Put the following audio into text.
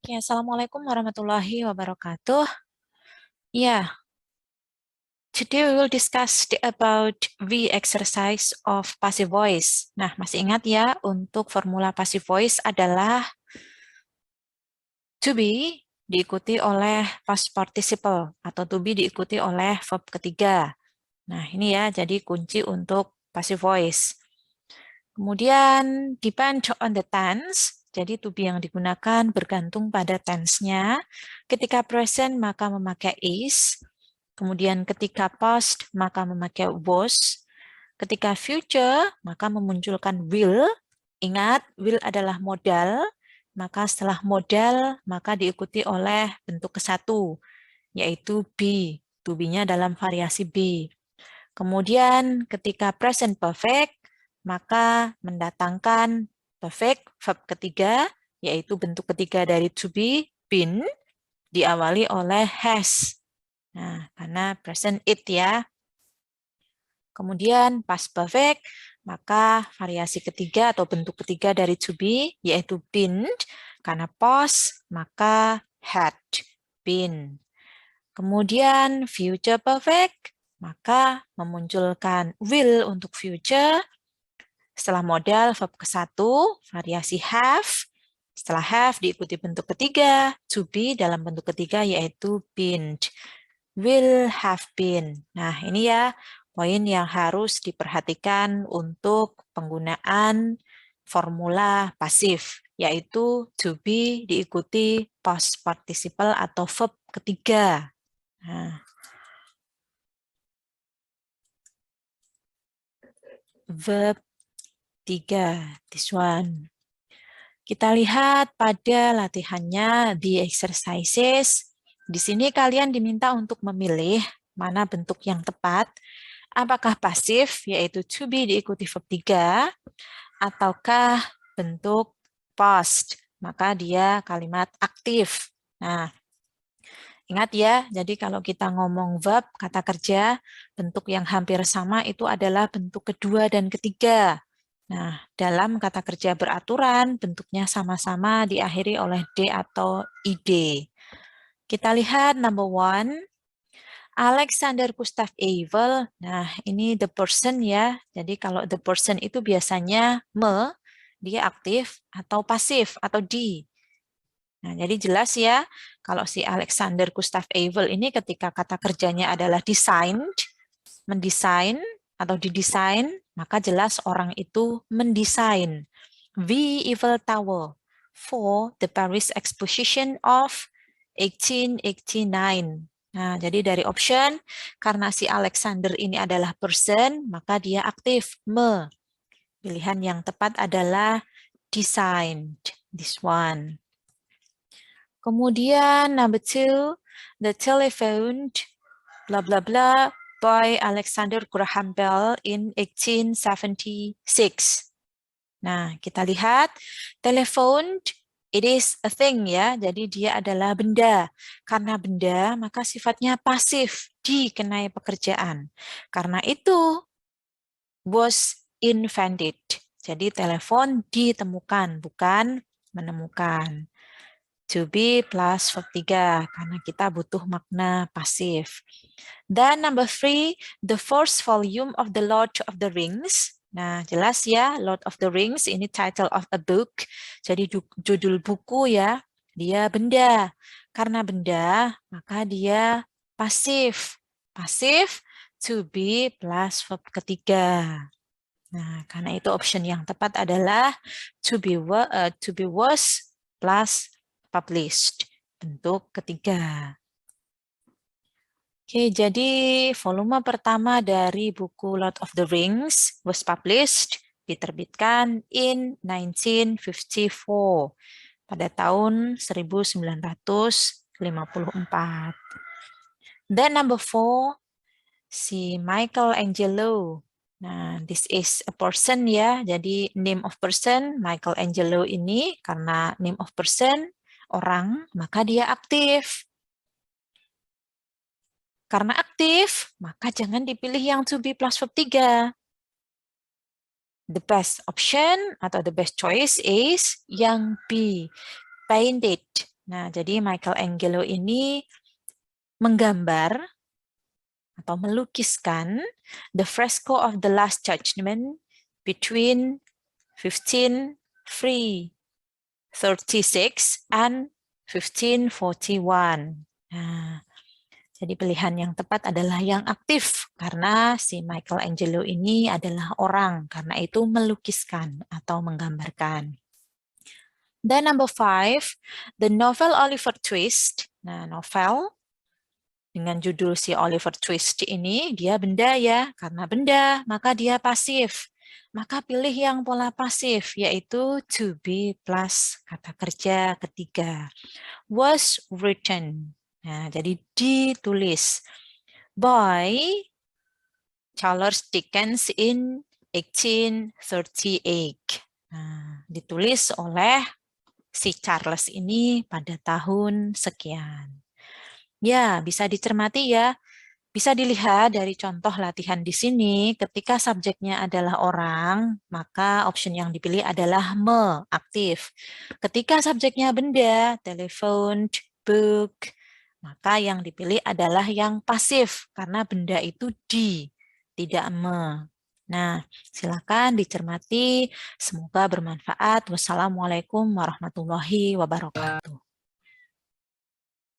Oke, Assalamualaikum warahmatullahi wabarakatuh. Yeah, today we will discuss about the exercise of passive voice. Nah, masih ingat ya, untuk formula passive voice adalah to be diikuti oleh past participle atau to be diikuti oleh verb ketiga. Nah, ini ya, jadi kunci untuk passive voice. Kemudian depend on the tense, jadi to be yang digunakan bergantung pada tense-nya. Ketika present maka memakai is, kemudian ketika past maka memakai was, ketika future maka memunculkan will. Ingat, will adalah modal, maka setelah modal maka diikuti oleh bentuk kesatu, yaitu be. To be-nya dalam variasi be. Kemudian ketika present perfect, maka mendatangkan perfect verb ketiga, yaitu bentuk ketiga dari to be, been, diawali oleh has. Nah, karena present it ya. Kemudian past perfect, maka variasi ketiga atau bentuk ketiga dari to be, yaitu been, karena past, maka had, been. Kemudian future perfect, maka memunculkan will untuk future. Setelah modal verb ke-1, variasi have. Setelah have diikuti bentuk ketiga, to be dalam bentuk ketiga yaitu been. Will have been. Nah, ini ya poin yang harus diperhatikan untuk penggunaan formula pasif, yaitu to be diikuti past participle atau verb ketiga. Nah, verb 3, this one. Kita lihat pada latihannya, the exercises. Di sini kalian diminta untuk memilih mana bentuk yang tepat. Apakah pasif, yaitu to be diikuti verb 3, ataukah bentuk past, maka dia kalimat aktif. Nah, ingat ya, jadi kalau kita ngomong verb, kata kerja, bentuk yang hampir sama itu adalah bentuk kedua dan ketiga. Nah, dalam kata kerja beraturan, bentuknya sama-sama diakhiri oleh D atau ID. Kita lihat number 1, Alexander Gustav Eiffel. Nah, ini the person ya. Jadi kalau the person itu biasanya dia aktif atau pasif atau D. Nah, jadi jelas ya, kalau si Alexander Gustav Eiffel ini ketika kata kerjanya adalah designed, mendesain atau didesain, maka jelas orang itu mendesain the Eiffel Tower for the Paris Exposition of 1889. Nah, jadi dari option, karena si Alexander ini adalah person, maka dia aktif, Pilihan yang tepat adalah designed, this one. Kemudian number 2, the telephone, blah blah blah, by Alexander Graham Bell in 1876. Nah, kita lihat telepon, it is a thing ya, jadi dia adalah benda. Karena benda, maka sifatnya pasif, dikenai pekerjaan. Karena itu, was invented. Jadi telepon ditemukan, bukan menemukan. To be plus verb 3, karena kita butuh makna pasif. Dan number 3, the first volume of the Lord of the Rings. Nah, jelas ya, Lord of the Rings ini title of a book. Jadi judul buku ya, dia benda. Karena benda, maka dia pasif. Pasif, to be plus verb ketiga. Nah, karena itu option yang tepat adalah to be was plus published, bentuk ketiga. Oke, jadi volume pertama dari buku Lord of the Rings was published, diterbitkan in 1954, pada tahun 1954. Then number 4, si Michelangelo. Nah, this is a person ya, jadi name of person, Michelangelo ini, karena name of person, orang, maka dia aktif. Karena aktif, maka jangan dipilih yang to be plus verb 3. The best option atau the best choice is yang B, painted. Nah, jadi Michelangelo ini menggambar atau melukiskan the fresco of the Last Judgment between 1536 and 1541. Nah, jadi pilihan yang tepat adalah yang aktif karena si Michelangelo ini adalah orang, karena itu melukiskan atau menggambarkan. Dan number 5, the novel Oliver Twist. Nah, novel dengan judul si Oliver Twist ini, dia benda ya, karena benda maka dia pasif. Maka pilih yang pola pasif, yaitu to be plus kata kerja ketiga. Was written. Nah, jadi ditulis by Charles Dickens in 1838. Nah, ditulis oleh si Charles ini pada tahun sekian. Ya, bisa dicermati ya. Bisa dilihat dari contoh latihan di sini, ketika subjeknya adalah orang, maka option yang dipilih adalah me, aktif. Ketika subjeknya benda, telepon, book, maka yang dipilih adalah yang pasif, karena benda itu di, tidak me. Nah, silakan dicermati. Semoga bermanfaat. Wassalamualaikum warahmatullahi wabarakatuh.